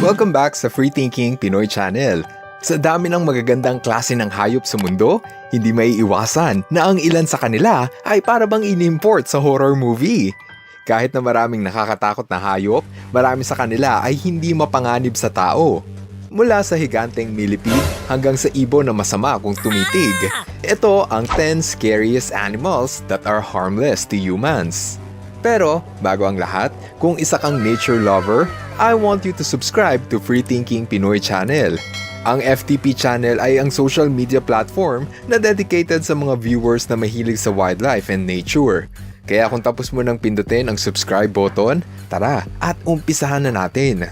Welcome back sa Free Thinking Pinoy Channel. Sa dami ng magagandang klase ng hayop sa mundo, hindi may iwasan na ang ilan sa kanila ay para bang inimport sa horror movie. Kahit na maraming nakakatakot na hayop, marami sa kanila ay hindi mapanganib sa tao. Mula sa higanteng millipede hanggang sa ibon na masama kung tumitig. Ito ang 10 scariest animals that are harmless to humans. Pero, bago ang lahat, kung isa kang nature lover, I want you to subscribe to Free Thinking Pinoy Channel. Ang FTP channel ay ang social media platform na dedicated sa mga viewers na mahilig sa wildlife and nature. Kaya kung tapos mo nang pindutin ang subscribe button, tara at umpisahan na natin.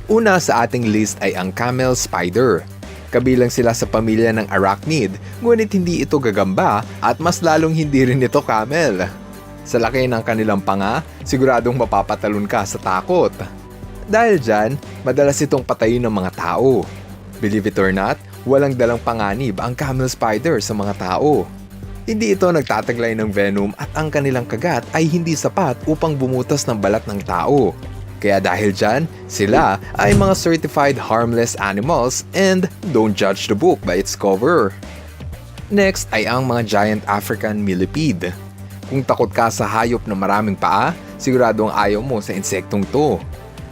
Una sa ating list ay ang camel spider. Kabilang sila sa pamilya ng arachnid, ngunit hindi ito gagamba at mas lalong hindi rin ito camel. Sa laki ng kanilang panga, siguradong mapapatalon ka sa takot. Dahil dyan, madalas itong patayin ng mga tao. Believe it or not, walang dalang panganib ang camel spider sa mga tao. Hindi ito nagtataglay ng venom at ang kanilang kagat ay hindi sapat upang bumutas ng balat ng tao. Kaya dahil dyan, sila ay mga certified harmless animals and don't judge the book by its cover. Next ay ang mga giant African millipede. Kung takot ka sa hayop na maraming paa, siguradong ayaw mo sa insektong to.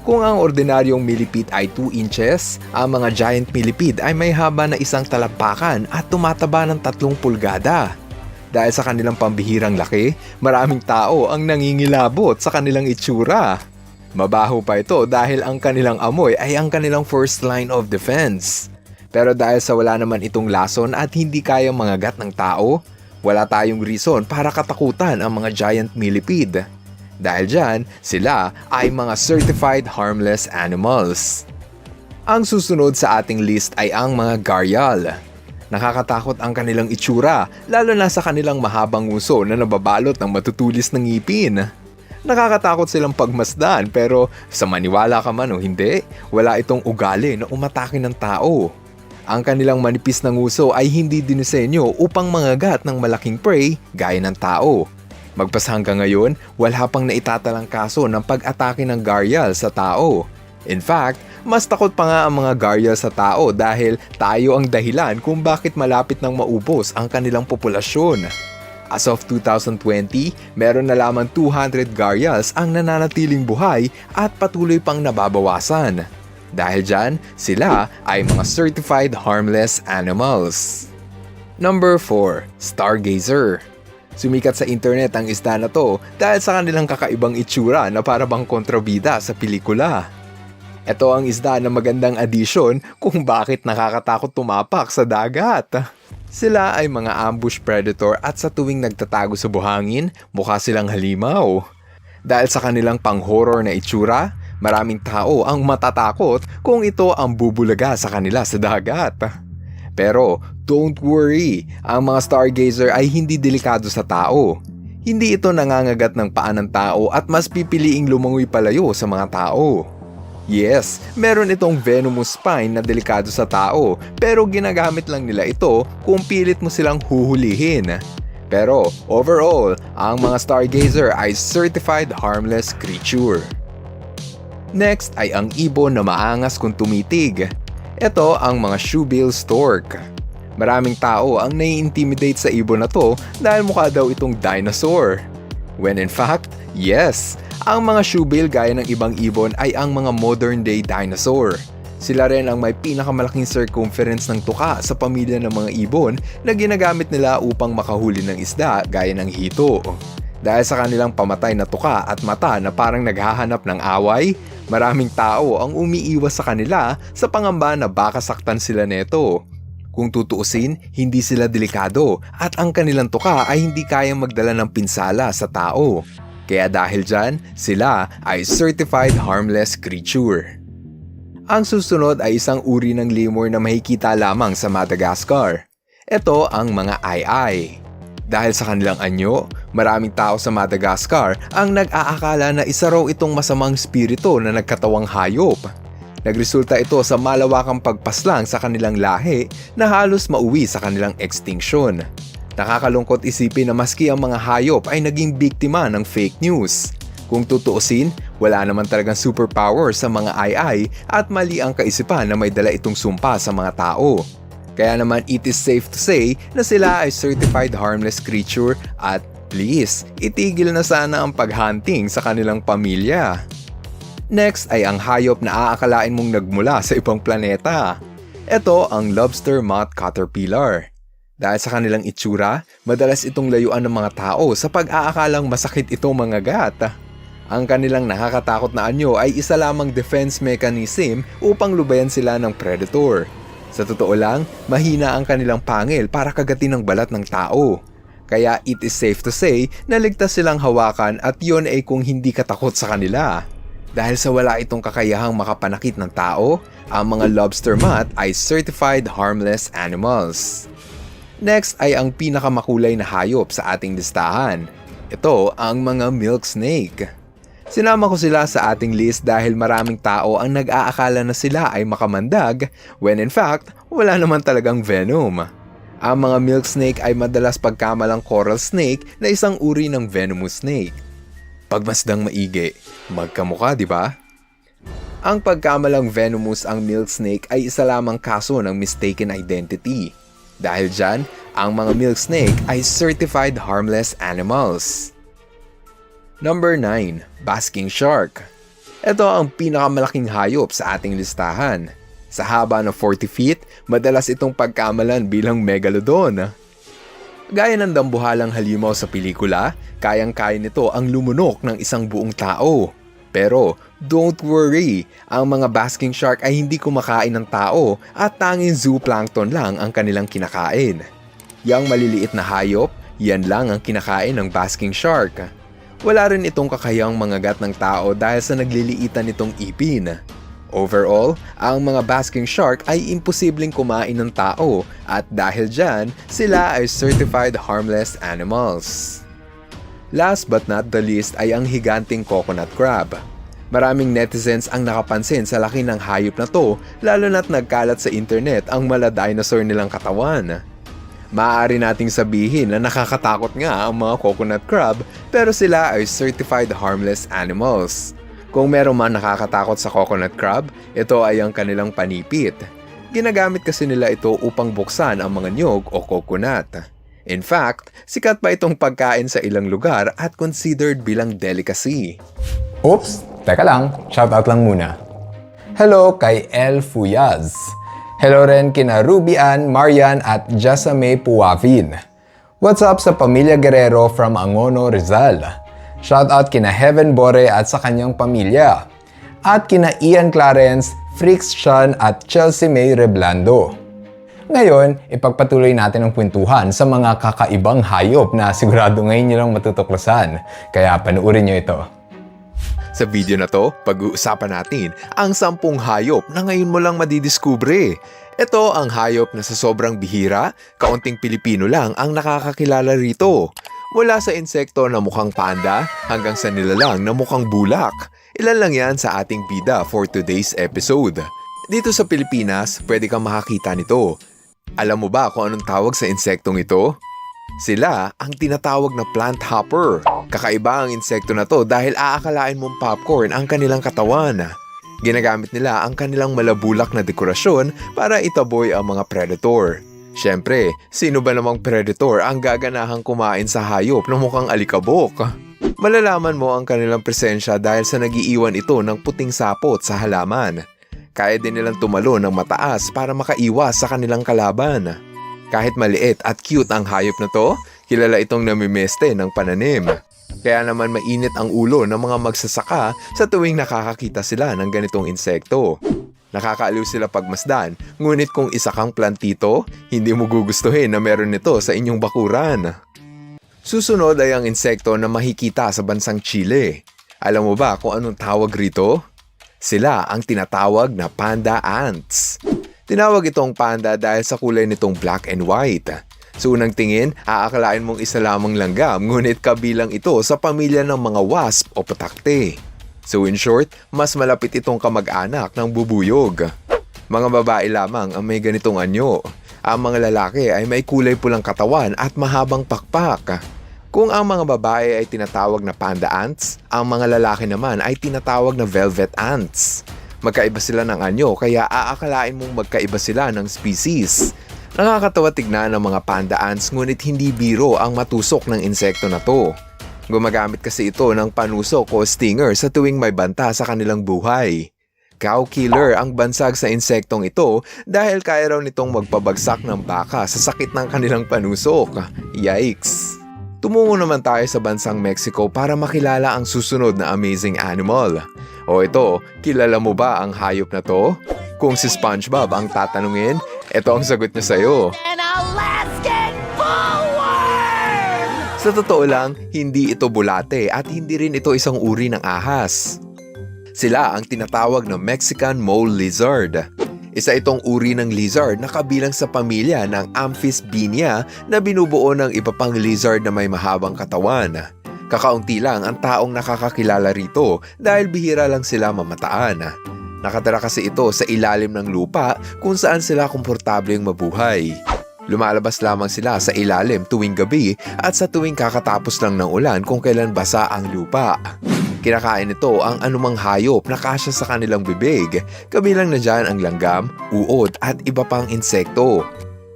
Kung ang ordinaryong millipede ay 2 inches, ang mga giant millipede ay may haba na 1 talampakan at tumataba ng 3 pulgada. Dahil sa kanilang pambihirang laki, maraming tao ang nangingilabot sa kanilang itsura. Mabaho pa ito dahil ang kanilang amoy ay ang kanilang first line of defense. Pero dahil sa wala naman itong lason at hindi kayang mangagat ng tao, wala tayong reason para katakutan ang mga giant millipede. Dahil dyan, sila ay mga certified harmless animals. Ang susunod sa ating list ay ang mga gharial. Nakakatakot ang kanilang itsura, lalo na sa kanilang mahabang uso na nababalot ng matutulis ng ngipin. Nakakatakot silang pagmasdan pero sa maniwala ka man o hindi, wala itong ugali na umatake ng tao. Ang kanilang manipis na nguso ay hindi dinisenyo upang mangagat ng malaking prey gaya ng tao. Magpas hanggang ngayon, wala pang naitatalang kaso ng pag-atake ng gharial sa tao. In fact, mas takot pa nga ang mga gharial sa tao dahil tayo ang dahilan kung bakit malapit nang maubos ang kanilang populasyon. As of 2020, meron na lamang 200 gharials ang nananatiling buhay at patuloy pang nababawasan. Dahil dyan, sila ay mga certified harmless animals. Number 4. Stargazer. Sumikat sa internet ang isda na to dahil sa kanilang kakaibang itsura na para bang kontrabida sa pelikula. Ito ang isda na magandang addition kung bakit nakakatakot tumapak sa dagat. Sila ay mga ambush predator at sa tuwing nagtatago sa buhangin, mukha silang halimaw. Dahil sa kanilang pang-horror na itsura, maraming tao ang matatakot kung ito ang bubulaga sa kanila sa dagat. Pero don't worry, ang mga stargazer ay hindi delikado sa tao. Hindi ito nangangagat ng paa ng tao at mas pipiliing lumangoy palayo sa mga tao. Yes, meron itong venomous spine na delikado sa tao pero ginagamit lang nila ito kung pilit mo silang huhulihin. Pero overall, ang mga stargazer ay certified harmless creature. Next ay ang ibon na maangas kung tumitig. Ito ang mga shoebill stork. Maraming tao ang nai-intimidate sa ibon na to dahil mukha daw itong dinosaur. When in fact, yes, ang mga shoebill gaya ng ibang ibon ay ang mga modern day dinosaur. Sila rin ang may pinakamalaking circumference ng tuka sa pamilya ng mga ibon na ginagamit nila upang makahuli ng isda gaya ng hito. Dahil sa kanilang pamatay na tuka at mata na parang naghahanap ng away, maraming tao ang umiiwas sa kanila sa pangamba na baka saktan sila neto. Kung tutuusin, hindi sila delikado at ang kanilang tuka ay hindi kayang magdala ng pinsala sa tao. Kaya dahil dyan, sila ay certified harmless creature. Ang susunod ay isang uri ng lemur na makikita lamang sa Madagascar. Ito ang mga ai-ai. Dahil sa kanilang anyo, maraming tao sa Madagascar ang nag-aakala na isa raw itong masamang spirito na nagkatawang hayop. Nagresulta ito sa malawakang pagpaslang sa kanilang lahi na halos mauwi sa kanilang extinction. Nakakalungkot isipin na maski ang mga hayop ay naging biktima ng fake news. Kung tutuusin, wala naman talagang superpower sa mga ai at mali ang kaisipan na may dala itong sumpa sa mga tao. Kaya naman it is safe to say na sila ay certified harmless creature at please, itigil na sana ang paghunting sa kanilang pamilya. Next ay ang hayop na aakalain mong nagmula sa ibang planeta. Ito ang lobster moth caterpillar. Dahil sa kanilang itsura, madalas itong layuan ng mga tao sa pag-aakalang masakit itong mga gat. Ang kanilang nakakatakot na anyo ay isa lamang defense mechanism upang lubayan sila ng predator. Sa totoo lang, mahina ang kanilang pangil para kagatin ng balat ng tao. Kaya it is safe to say na ligtas silang hawakan at yon ay kung hindi ka takot sa kanila. Dahil sa wala itong kakayahang makapanakit ng tao, ang mga lobster moth ay certified harmless animals. Next ay ang pinakamakulay na hayop sa ating listahan. Ito ang mga milk snake. Sinama ko sila sa ating list dahil maraming tao ang nag-aakala na sila ay makamandag when in fact, wala naman talagang venom. Ang mga milk snake ay madalas pagkamalang coral snake na isang uri ng venomous snake. Pagmasdang maigi, magkamukha di ba? Ang pagkamalang venomous ang milk snake ay isa lamang kaso ng mistaken identity. Dahil dyan, ang mga milk snake ay certified harmless animals. Number 9. Basking shark. Ito ang pinakamalaking hayop sa ating listahan. Sa haba ng 40 feet, madalas itong pagkamalan bilang megalodon. Gaya ng dambuhalang halimaw sa pelikula, kayang-kaya nito ang lumunok ng isang buong tao. Pero, don't worry, ang mga basking shark ay hindi kumakain ng tao at tanging zooplankton lang ang kanilang kinakain. Yang maliliit na hayop, yan lang ang kinakain ng basking shark. Wala rin itong kakayang mangagat ng tao dahil sa nagliliitan nitong ipin. Overall, ang mga basking shark ay imposibleng kumain ng tao at dahil dyan, sila ay certified harmless animals. Last but not the least ay ang higanting coconut crab. Maraming netizens ang nakapansin sa laki ng hayop na to lalo na't nagkalat sa internet ang mala dinosaur nilang katawan. Maaari nating sabihin na nakakatakot nga ang mga coconut crab pero sila ay certified harmless animals. Kung meron man nakakatakot sa coconut crab, ito ay ang kanilang panipit. Ginagamit kasi nila ito upang buksan ang mga niyog o coconut. In fact, sikat pa itong pagkain sa ilang lugar at considered bilang delicacy. Oops! Teka lang, shoutout lang muna. Hello kay El Fuyaz. Hello rin kina Ruby Ann, Marian at Jasame Puavin. What's up sa Pamilya Guerrero from Angono, Rizal. Shoutout kina Heaven Bore at sa kanyang pamilya. At kina Ian Clarence, Frix Sean at Chelsea May Reblando. Ngayon, ipagpatuloy natin ang kwentuhan sa mga kakaibang hayop na sigurado ngayon nyo lang matutuklasan. Kaya panuorin nyo ito. Sa video na to, pag-uusapan natin ang 10 hayop na ngayon mo lang madidiskubre. Ito ang hayop na sa sobrang bihira, kaunting Pilipino lang ang nakakakilala rito. Mula sa insekto na mukhang panda hanggang sa nilalang na mukhang bulak. Ilan lang yan sa ating bida for today's episode. Dito sa Pilipinas, pwede kang makakita nito. Alam mo ba kung anong tawag sa insektong ito? Sila ang tinatawag na plant hopper. Kakaiba ang insekto na to dahil aakalain mong popcorn ang kanilang katawan. Ginagamit nila ang kanilang malabulak na dekorasyon para itaboy ang mga predator. Siyempre, sino ba namang predator ang gaganahang kumain sa hayop na mukhang alikabok? Malalaman mo ang kanilang presensya dahil sa nagiiwan ito ng puting sapot sa halaman. Kaya din nilang tumalon ng mataas para makaiwas sa kanilang kalaban. Kahit maliit at cute ang hayop na to, kilala itong namimeste ng pananim. Kaya naman mainit ang ulo ng mga magsasaka sa tuwing nakakakita sila ng ganitong insekto. Nakakaaliw sila pagmasdan, ngunit kung isa kang plantito, hindi mo gugustuhin na meron nito sa inyong bakuran. Susunod ay ang insekto na makikita sa bansang Chile. Alam mo ba kung anong tawag rito? Sila ang tinatawag na panda ants. Tinawag itong panda dahil sa kulay nitong black and white. Sa unang tingin, aakalain mong isa lamang langgam, ngunit kabilang ito sa pamilya ng mga wasp o patakte. So in short, mas malapit itong kamag-anak ng bubuyog. Mga babae lamang ang may ganitong anyo. Ang mga lalaki ay may kulay pulang katawan at mahabang pakpak. Kung ang mga babae ay tinatawag na panda ants, ang mga lalaki naman ay tinatawag na velvet ants. Magkaiba sila ng anyo kaya aakalain mong magkaiba sila ng species. Nakakatawa tignan ng mga panda ants ngunit hindi biro ang matusok ng insekto na to. Gumagamit kasi ito ng panusok o stinger sa tuwing may banta sa kanilang buhay. Cow killer ang bansag sa insektong ito dahil kaya raw nitong magpabagsak ng baka sa sakit ng kanilang panusok. Yikes! Tumungo naman tayo sa bansang Mexico para makilala ang susunod na amazing animal. O ito, kilala mo ba ang hayop na to? Kung si SpongeBob ang tatanungin, ito ang sagot niya sa'yo. An Alaskan bullworm! Sa totoo lang, hindi ito bulate at hindi rin ito isang uri ng ahas. Sila ang tinatawag na Mexican mole lizard. Isa itong uri ng lizard na kabilang sa pamilya ng Amphisbaenia na binubuo ng iba pang lizard na may mahabang katawan. Kakaunti lang ang taong nakakakilala rito dahil bihira lang sila mamataan. Nakatira kasi ito sa ilalim ng lupa kung saan sila komportableng mabuhay. Lumalabas lamang sila sa ilalim tuwing gabi at sa tuwing kakatapos lang ng ulan kung kailan basa ang lupa. Kinakain nito ang anumang hayop na kasya sa kanilang bibig, kabilang na dyan ang langgam, uod at iba pang insekto.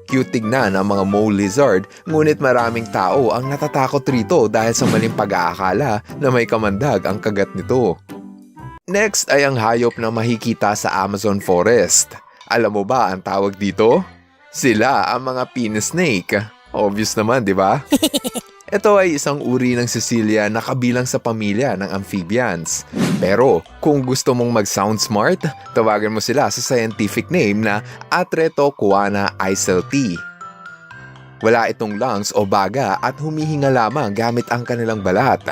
Cute tignan ang mga mole lizard, ngunit maraming tao ang natatakot rito dahil sa maling pag-aakala na may kamandag ang kagat nito. Next ay ang hayop na makikita sa Amazon forest. Alam mo ba ang tawag dito? Sila ang mga pin snake. Obvious naman, di ba? Ito ay isang uri ng Cecilia na kabilang sa pamilya ng amphibians. Pero kung gusto mong mag-sound smart, tawagan mo sila sa scientific name na Atretocoana icelti. Wala itong lungs o baga at humihinga lamang gamit ang kanilang balat.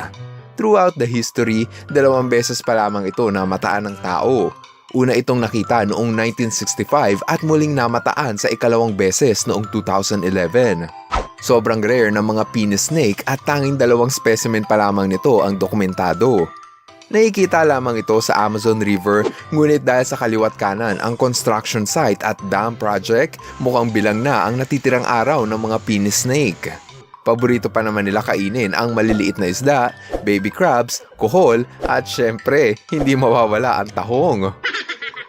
Throughout the history, 2 beses pa lamang ito na mataan ng tao. Una itong nakita noong 1965 at muling namataan sa ikalawang beses noong 2011. Sobrang rare ng mga pin snake at tanging 2 specimen pa lamang nito ang dokumentado. Nakikita lamang ito sa Amazon River, ngunit dahil sa kaliwat kanan ang construction site at dam project, mukhang bilang na ang natitirang araw ng mga pin snake. Paborito pa naman nila kainin ang maliliit na isda, baby crabs, kohol at syempre, hindi mawawala ang tahong.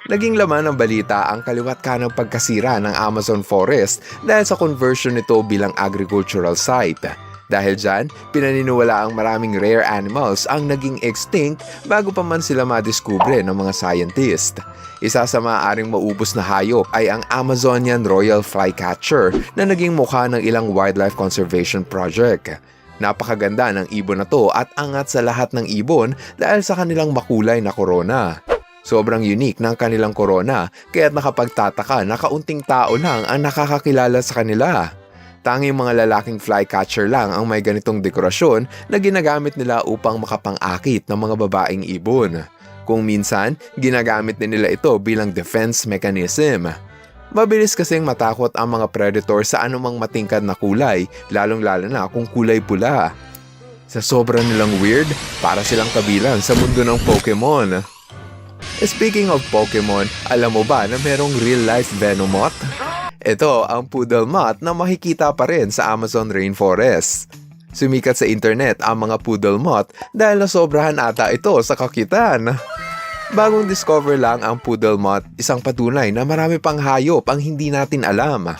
Naging laman ng balita ang kaliwat kanang pagkasira ng Amazon forest dahil sa conversion nito bilang agricultural site. Dahil dyan, pinaniniwala ang maraming rare animals ang naging extinct bago pa man sila madiskubre ng mga scientist. Isa sa maaaring maubos na hayop ay ang Amazonian Royal Flycatcher na naging mukha ng ilang wildlife conservation project. Napakaganda ng ibon na to at angat sa lahat ng ibon dahil sa kanilang makulay na korona. Sobrang unique ng kanilang korona kaya't nakapagtataka na kaunting tao lang ang nakakakilala sa kanila. Tanging mga lalaking flycatcher lang ang may ganitong dekorasyon na ginagamit nila upang makapang-akit ng mga babaeng ibon. Kung minsan, ginagamit din nila ito bilang defense mechanism. Mabilis kasing matakot ang mga predator sa anumang matingkad na kulay, lalong-lalo na kung kulay pula. Sa sobrang nilang weird, para silang kabilang sa mundo ng Pokemon. Speaking of Pokemon, alam mo ba na merong real-life Venomoth? Ito ang poodle moth na makikita pa rin sa Amazon rainforest. Sumikat sa internet ang mga poodle moth dahil nasobrahan ata ito sa kakitan. Bagong discover lang ang poodle moth, isang patunay na marami pang hayop ang hindi natin alam.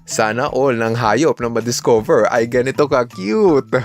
Sana all ng hayop na madiscover ay ganito ka-cute.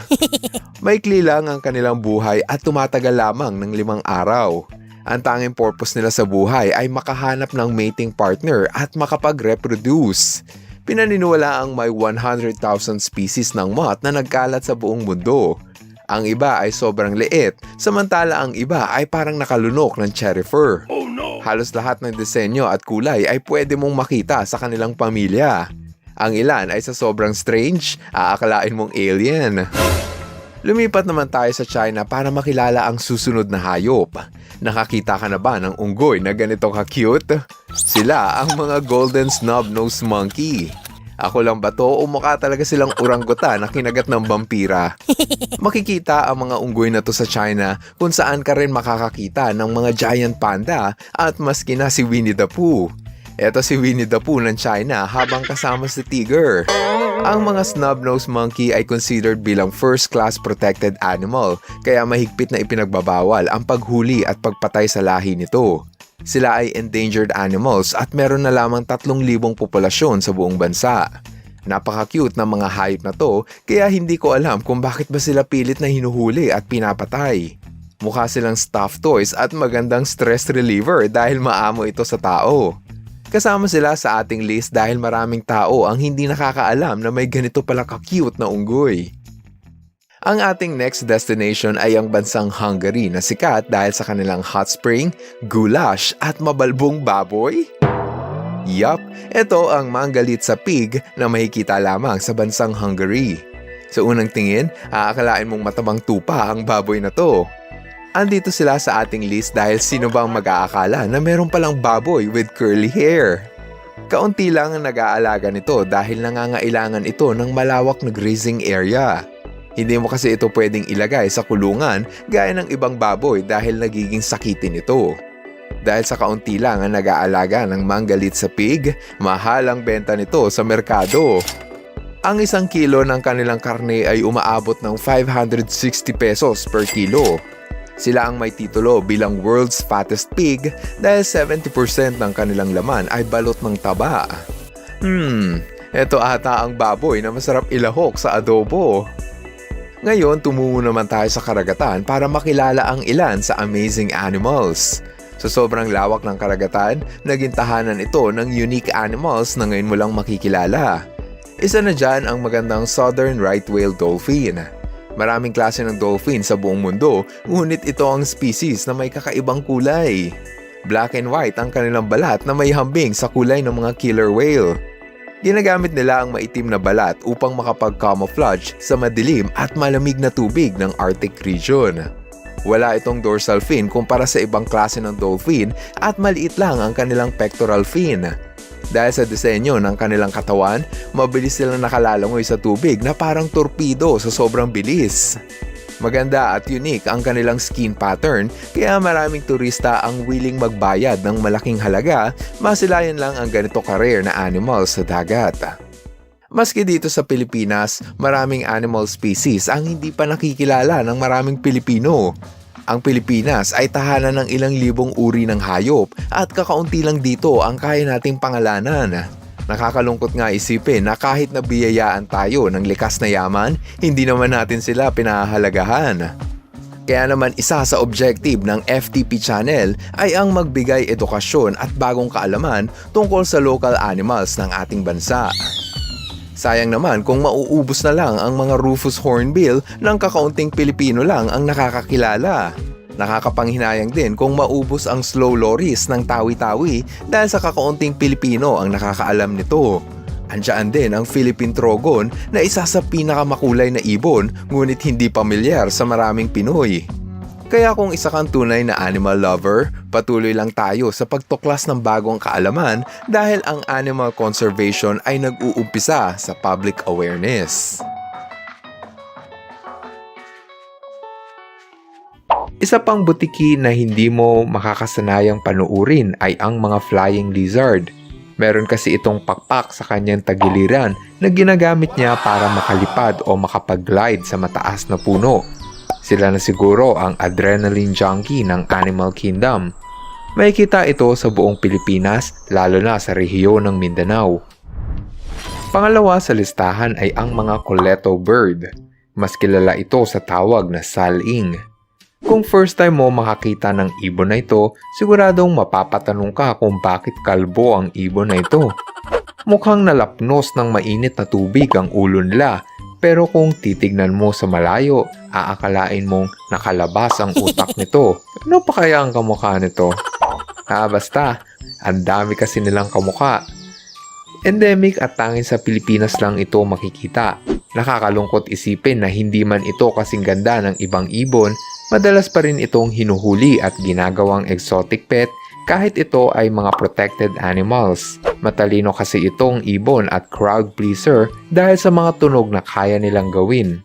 Maikli lang ang kanilang buhay at tumatagal lamang ng 5 araw. Ang tanging purpose nila sa buhay ay makahanap ng mating partner at makapag-reproduce. Pinaniniwala ang may 100,000 species ng moth na nagkalat sa buong mundo. Ang iba ay sobrang liit, samantala ang iba ay parang nakalunok ng cherry fur. Oh no! Halos lahat ng disenyo at kulay ay pwede mong makita sa kanilang pamilya. Ang ilan ay sa sobrang strange, aakalain mong alien. Lumipat naman tayo sa China para makilala ang susunod na hayop. Nakakita ka na ba ng unggoy na ganito ka-cute? Sila ang mga golden snub-nosed monkey. Ako lang ba to o mukha talaga silang orangutan na kinagat ng vampira? Makikita ang mga unggoy na to sa China kung saan ka rin makakakita ng mga giant panda at maski na si Winnie the Pooh. Eto si Winnie the Pooh ng China habang kasama si Tiger. Ang mga snub-nosed monkey ay considered bilang first-class protected animal, kaya mahigpit na ipinagbabawal ang paghuli at pagpatay sa lahi nito. Sila ay endangered animals at meron na lamang 3,000 populasyon sa buong bansa. Napaka-cute ng mga hayop na to, kaya hindi ko alam kung bakit ba sila pilit na hinuhuli at pinapatay. Mukha silang stuffed toys at magandang stress reliever dahil maamo ito sa tao. Kasama sila sa ating list dahil maraming tao ang hindi nakakaalam na may ganito pala ka-cute na unggoy. Ang ating next destination ay ang bansang Hungary na sikat dahil sa kanilang hot spring, goulash at mabalbong baboy. Yup, ito ang Mangalitsa pig na makikita lamang sa bansang Hungary. Sa unang tingin, aakalain mong matabang tupa ang baboy na to. Andito sila sa ating list dahil sino bang mag-aakala na meron palang baboy with curly hair. Kaunti lang ang nag-aalaga nito dahil nangangailangan ito ng malawak na grazing area. Hindi mo kasi ito pwedeng ilagay sa kulungan gaya ng ibang baboy dahil nagiging sakitin ito. Dahil sa kaunti lang ang nag-aalaga ng Mangalitsa pig, mahal ang benta nito sa merkado. Ang 1 kilo ng kanilang karne ay umaabot ng 560 pesos per kilo. Sila ang may titulo bilang world's fattest pig dahil 70% ng kanilang laman ay balot ng taba. Ito ata ang baboy na masarap ilahok sa adobo. Ngayon, tumungo naman tayo sa karagatan para makilala ang ilan sa amazing animals. Sa sobrang lawak ng karagatan, naging tahanan ito ng unique animals na ngayon mo lang makikilala. Isa na dyan ang magandang southern right whale dolphin. Maraming klase ng dolphin sa buong mundo, ngunit ito ang species na may kakaibang kulay. Black and white ang kanilang balat na may hambing sa kulay ng mga killer whale. Ginagamit nila ang maitim na balat upang makapag-camouflage sa madilim at malamig na tubig ng Arctic region. Wala itong dorsal fin kumpara sa ibang klase ng dolphin at maliit lang ang kanilang pectoral fin. Dahil sa disenyo ng kanilang katawan, mabilis silang nakalalangoy sa tubig na parang torpedo sa sobrang bilis. Maganda at unique ang kanilang skin pattern kaya maraming turista ang willing magbayad ng malaking halaga masilayan lang ang ganito ka-rare na animals sa dagat. Maski dito sa Pilipinas, maraming animal species ang hindi pa nakikilala ng maraming Pilipino. Ang Pilipinas ay tahanan ng ilang libong uri ng hayop at kakaunti lang dito ang kaya nating pangalanan. Nakakalungkot nga isipin na kahit nabiyayaan tayo ng likas na yaman, hindi naman natin sila pinahahalagahan. Kaya naman isa sa objective ng FTP channel ay ang magbigay edukasyon at bagong kaalaman tungkol sa local animals ng ating bansa. Sayang naman kung mauubos na lang ang mga Rufous Hornbill ng kakaunting Pilipino lang ang nakakakilala. Nakakapanghinayang din kung maubos ang slow loris ng tawi-tawi dahil sa kakaunting Pilipino ang nakakaalam nito. Andiyan din ang Philippine Trogon na isa sa pinakamakulay na ibon ngunit hindi pamilyar sa maraming Pinoy. Kaya kung isa kang tunay na animal lover, patuloy lang tayo sa pagtuklas ng bagong kaalaman dahil ang animal conservation ay nag-uumpisa sa public awareness. Isa pang butiki na hindi mo makakasanayang panuurin ay ang mga flying lizard. Meron kasi itong pakpak sa kanyang tagiliran na ginagamit niya para makalipad o makapag-glide sa mataas na puno. Sila na siguro ang adrenaline junkie ng Animal Kingdom. Makikita ito sa buong Pilipinas, lalo na sa rehiyon ng Mindanao. Pangalawa sa listahan ay ang mga coleto bird. Mas kilala ito sa tawag na saling. Kung first time mo makakita ng ibon na ito, siguradong mapapatanong ka kung bakit kalbo ang ibon na ito. Mukhang nalapnos ng mainit na tubig ang ulo nila, pero kung titignan mo sa malayo, aakalain mong nakalabas ang utak nito. Ano pa kaya ang kamukha nito? Basta, ang dami kasi nilang kamukha. Endemic at tanging sa Pilipinas lang ito makikita. Nakakalungkot isipin na hindi man ito kasing ganda ng ibang ibon, madalas pa rin itong hinuhuli at ginagawang exotic pet kahit ito ay mga protected animals. Matalino kasi itong ibon at crowd pleaser dahil sa mga tunog na kaya nilang gawin.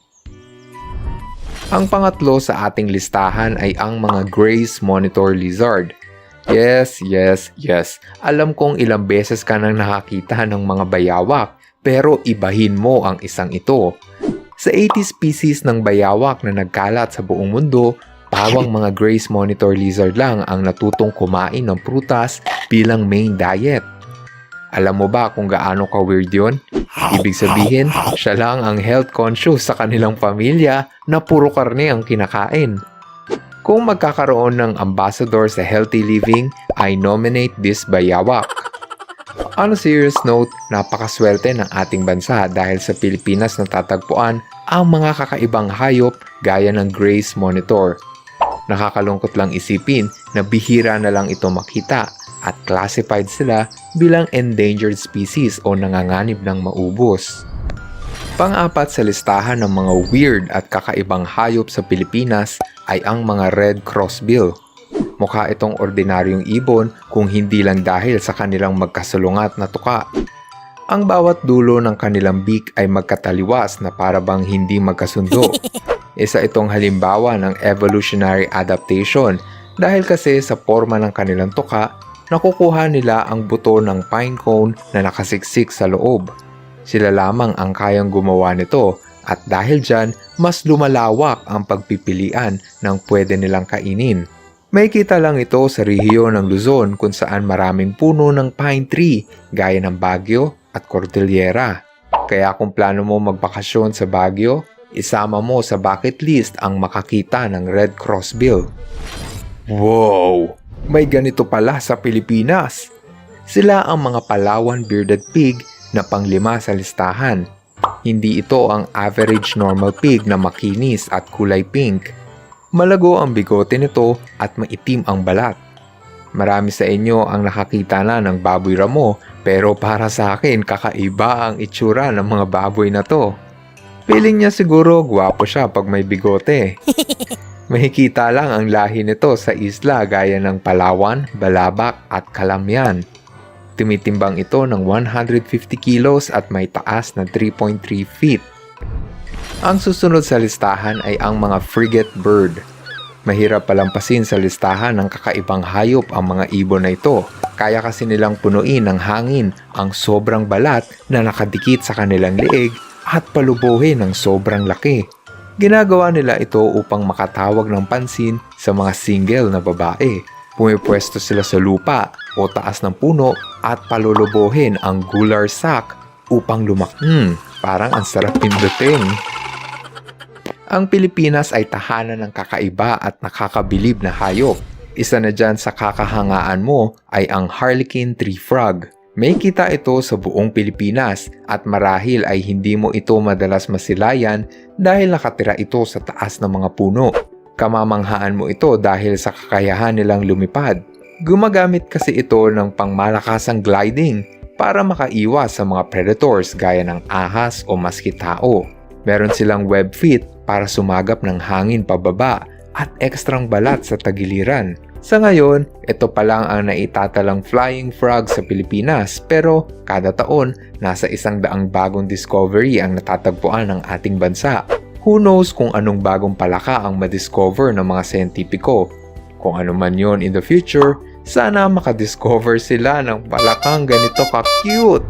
Ang pangatlo sa ating listahan ay ang mga Gray's monitor lizard. Yes, yes, yes. Alam kong ilang beses ka nang nakakita ng mga bayawak, pero ibahin mo ang isang ito. Sa 80 species ng bayawak na nagkalat sa buong mundo, pawang mga Grace Monitor Lizard lang ang natutong kumain ng prutas bilang main diet. Alam mo ba kung gaano ka-weird yun? Ibig sabihin, siya lang ang health conscious sa kanilang pamilya na puro karne ang kinakain. Kung magkakaroon ng ambassador sa healthy living, I nominate this bayawak. On a serious note, napakaswerte ng ating bansa dahil sa Pilipinas natatagpuan ang mga kakaibang hayop gaya ng Grace Monitor. Nakakalungkot lang isipin na bihira na lang ito makita at classified sila bilang endangered species o nanganganib ng maubos. Pang-apat sa listahan ng mga weird at kakaibang hayop sa Pilipinas ay ang mga red crossbill. Mukha itong ordinaryong ibon kung hindi lang dahil sa kanilang magkasalungat na tuka. Ang bawat dulo ng kanilang beak ay magkataliwas na para bang hindi magkasundo. Isa itong halimbawa ng evolutionary adaptation dahil kasi sa forma ng kanilang tuka, nakukuha nila ang buto ng pine cone na nakasiksik sa loob. Sila lamang ang kayang gumawa nito at dahil dyan, mas lumalawak ang pagpipilian ng pwede nilang kainin. May kita lang ito sa rehiyon ng Luzon kung saan maraming puno ng pine tree gaya ng Baguio at Cordillera. Kaya kung plano mo magbakasyon sa Baguio, isama mo sa bucket list ang makakita ng red crossbill. Wow! May ganito pala sa Pilipinas! Sila ang mga Palawan bearded pig na pang-5 sa listahan. Hindi ito ang average normal pig na makinis at kulay pink. Malago ang bigote nito at maitim ang balat. Marami sa inyo ang nakakita na ng baboy ramo pero para sa akin kakaiba ang itsura ng mga baboy na to. Feeling niya siguro gwapo siya pag may bigote. Mahikita lang ang lahi nito sa isla gaya ng Palawan, Balabac at Calamian. Tumitimbang ito ng 150 kilos at may taas na 3.3 feet. Ang susunod sa listahan ay ang mga frigate bird. Mahirap palampasin sa listahan ng kakaibang hayop ang mga ibon na ito. Kaya kasi nilang punuin ng hangin ang sobrang balat na nakadikit sa kanilang leeg at palubuhin ng sobrang laki. Ginagawa nila ito upang makatawag ng pansin sa mga single na babae. Pumipwesto sila sa lupa o taas ng puno at palulubuhin ang gular sack upang parang ang sarap pindutin. Ang Pilipinas ay tahanan ng kakaiba at nakakabilib na hayop. Isa na dyan sa kakahangaan mo ay ang Harlequin tree frog. May kita ito sa buong Pilipinas at marahil ay hindi mo ito madalas masilayan dahil nakatira ito sa taas ng mga puno. Kamamanghaan mo ito dahil sa kakayahan nilang lumipad. Gumagamit kasi ito ng pangmalakasang gliding para makaiwas sa mga predators gaya ng ahas o maski tao. Meron silang web feet para sumagap ng hangin pababa at ekstrang balat sa tagiliran. Sa ngayon, ito pa lang ang naitatalang flying frog sa Pilipinas pero kada taon, nasa 100 bagong discovery ang natatagpuan ng ating bansa. Who knows kung anong bagong palaka ang madiscover ng mga siyentipiko. Kung ano man yon in the future, sana makadiscover sila ng palakang ganito ka-cute.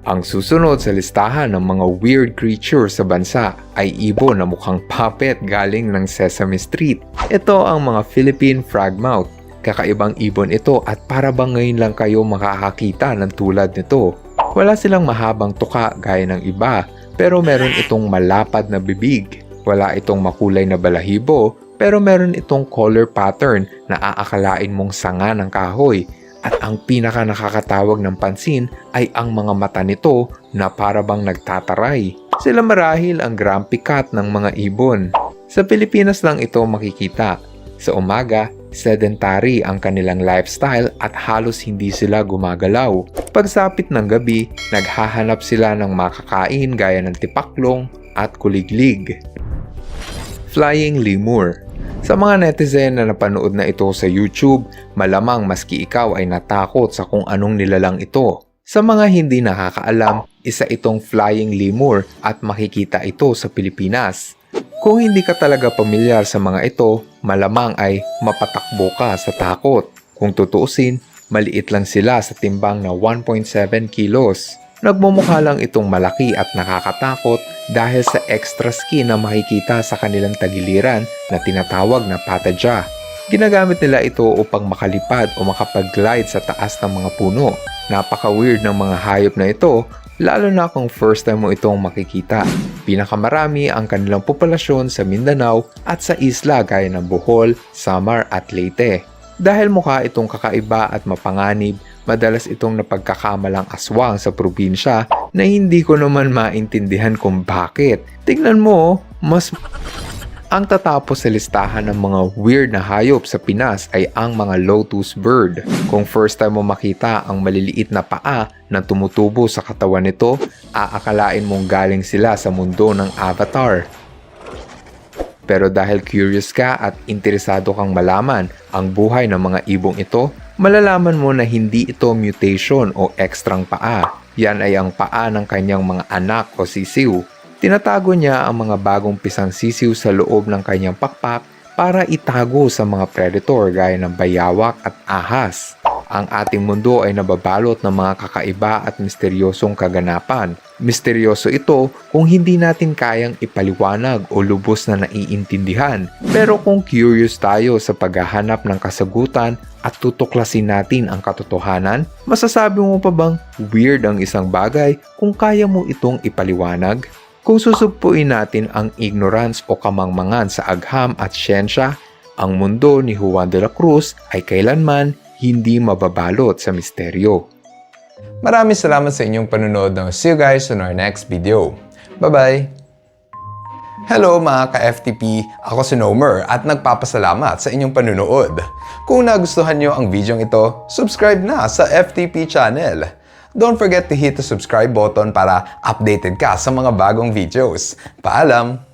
Ang susunod sa listahan ng mga weird creature sa bansa ay ibon na mukhang puppet galing ng Sesame Street. Ito ang mga Philippine frogmouth. Kakaibang ibon ito at para bang ngayon lang kayo makakakita ng tulad nito. Wala silang mahabang tuka gaya ng iba, pero meron itong malapad na bibig. Wala itong makulay na balahibo, pero meron itong color pattern na aakalain mong sanga ng kahoy. At ang pinaka nakakatawag ng pansin ay ang mga mata nito na para bang nagtataray. Sila marahil ang grumpy cat ng mga ibon. Sa Pilipinas lang ito makikita. Sa umaga, sedentary ang kanilang lifestyle at halos hindi sila gumagalaw. Pagsapit ng gabi, naghahanap sila ng makakain gaya ng tipaklong at kuliglig. Flying lemur. Sa mga netizen na napanood na ito sa YouTube, malamang maski ikaw ay natakot sa kung anong nilalang ito. Sa mga hindi nakakaalam, isa itong flying lemur at makikita ito sa Pilipinas. Kung hindi ka talaga pamilyar sa mga ito, malamang ay mapatakbo ka sa takot. Kung tutuusin, maliit lang sila sa timbang na 1.7 kilos. Nagmumukha lang itong malaki at nakakatakot dahil sa extra skin na makikita sa kanilang tagiliran na tinatawag na patadya. Ginagamit nila ito upang makalipad o makapag-glide sa taas ng mga puno. Napaka-weird ng mga hayop na ito, lalo na kung first time mo itong makikita. Pinakamarami ang kanilang populasyon sa Mindanao at sa isla gaya ng Bohol, Samar at Leyte. Dahil mukha itong kakaiba at mapanganib, madalas itong napagkakamalang aswang sa probinsya na hindi ko naman maintindihan kung bakit. Tingnan mo, ang tatapos sa listahan ng mga weird na hayop sa Pinas ay ang mga lotus bird. Kung first time mo makita ang maliliit na paa na tumutubo sa katawan nito, aakalain mong galing sila sa mundo ng Avatar. Pero dahil curious ka at interesado kang malaman ang buhay ng mga ibong ito, malalaman mo na hindi ito mutation o ekstrang paa. Yan ay ang paa ng kanyang mga anak o sisiw. Tinatago niya ang mga bagong pisang sisiw sa loob ng kanyang pakpak para itago sa mga predator gaya ng bayawak at ahas. Ang ating mundo ay nababalot ng mga kakaiba at misteryosong kaganapan. Misteryoso ito kung hindi natin kayang ipaliwanag o lubos na naiintindihan. Pero kung curious tayo sa paghahanap ng kasagutan at tutuklasin natin ang katotohanan, masasabi mo pa bang weird ang isang bagay kung kaya mo itong ipaliwanag? Kung susugpuin natin ang ignorance o kamangmangan sa agham at siyensya, ang mundo ni Juan de la Cruz ay kailanman hindi mababalot sa misteryo. Maraming salamat sa inyong panunod. See you guys on our next video. Bye-bye! Hello mga ka-FTP! Ako si Nomer at nagpapasalamat sa inyong panunood. Kung nagustuhan nyo ang video ito, subscribe na sa FTP channel. Don't forget to hit the subscribe button para updated ka sa mga bagong videos. Paalam!